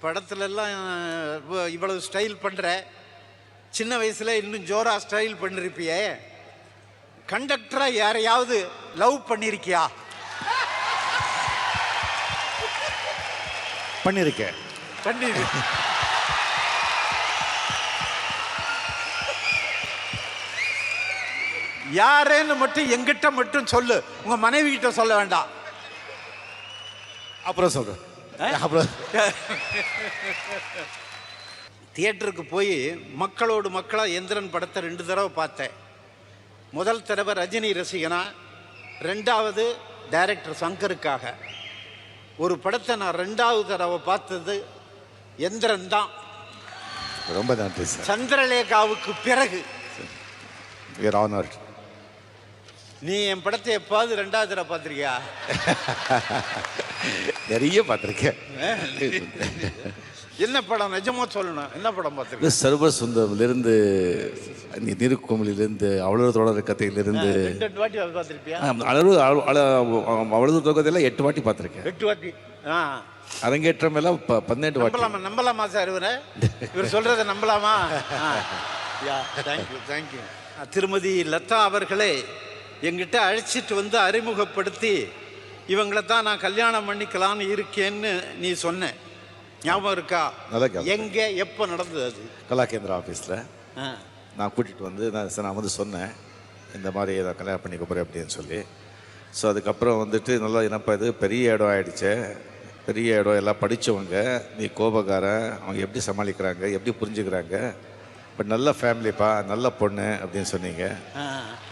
படத்துலலாம் இவ்வளவு ஸ்டைல் பண்ணுற, சின்ன வயசுல இன்னும் ஜோரா ஸ்டைல் பண்ணிருப்பியே. கண்டக்டரா யாரையாவது லவ் பண்ணிருக்கியா? பண்ணியிருக்கேன். பண்ணிரு. யாரேன்னு மட்டும் எங்கிட்ட மட்டும் சொல்லு, உங்க மனைவி கிட்ட சொல்ல வேண்டாம். அப்புறம் சொல்றேன். அப்புறம் தியேட்டருக்கு போய் மக்களோடு மக்களா எந்திரன் படத்தை 2 தடவை பார்த்தேன். முதல் தடவை ரஜினி ரசிகனா, 2வது டைரக்டர் சங்கருக்காக. ஒரு படத்தை நான் 2வது தடவை பார்த்தது எந்திரன் தான். ரொம்ப நன்றி சார். சந்திரலேகாவுக்கு பிறகு. Your honoured. நீ என் படத்தை எப்பாவது 2வது தடவை பார்த்திருக்கியா? நிறைய பார்த்துருக்கேன். என்ன படம் நிஜமா சொல்லணும், என்ன படம் பார்த்துருக்க? சர்வ சுந்தரமிலிருந்து, நீருக்குமிலிருந்து, அவ்வளவு தொடர் கதையிலிருந்து 2 வாட்டி பார்த்துருப்பியா? அவ்வளவு தொடர் 8 வாட்டி பார்த்துருக்கேன். 8 வாட்டி. அரங்கேற்றம் எல்லாம் 18 வாட்டி. நம்பலாமா சார் இவர் சொல்றதை நம்பலாமா? தேங்க்யூ. திருமதி லதா அவர்களே எங்கிட்ட அழைச்சிட்டு வந்து அறிமுகப்படுத்தி, இவங்களை தான் நான் கல்யாணம் பண்ணிக்கலான்னு இருக்கேன்னு நீ சொன்ன, ஞாபகம் இருக்கா? எங்க எப்போ நடந்தது அது? கலாகேந்திரா ஆஃபீஸில் நான் கூட்டிகிட்டு வந்து நான் வந்து சொன்னேன், இந்த மாதிரி நான் கல்யாணம் பண்ணிக்க போகிறேன் அப்படின்னு சொல்லி. ஸோ அதுக்கப்புறம் வந்துட்டு நல்லா என்னப்பா இது பெரிய இடம் ஆகிடுச்சே, பெரிய இடம், எல்லாம் படித்தவங்க, நீ கோபக்காரன், அவங்க எப்படி சமாளிக்கிறாங்க, எப்படி புரிஞ்சுக்கிறாங்க, பட் நல்ல ஃபேமிலிப்பா, நல்ல பொண்ணு அப்படின்னு சொன்னீங்க.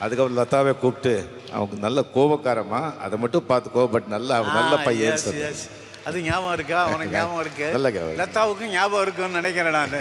அதுக்கப்புறம் லதாவை கூப்பிட்டு, அவங்க நல்ல கோபக்காரமா, அதை மட்டும் பார்த்துக்கோ, பட் நல்ல பையன் சொல்லி. அது ஞாபகம் இருக்கா? அவனுக்கு ஞாபகம் இருக்கு. நல்ல ஞாபகம். லதாவுக்கும் ஞாபகம் இருக்குன்னு நினைக்கிறேன் நான்.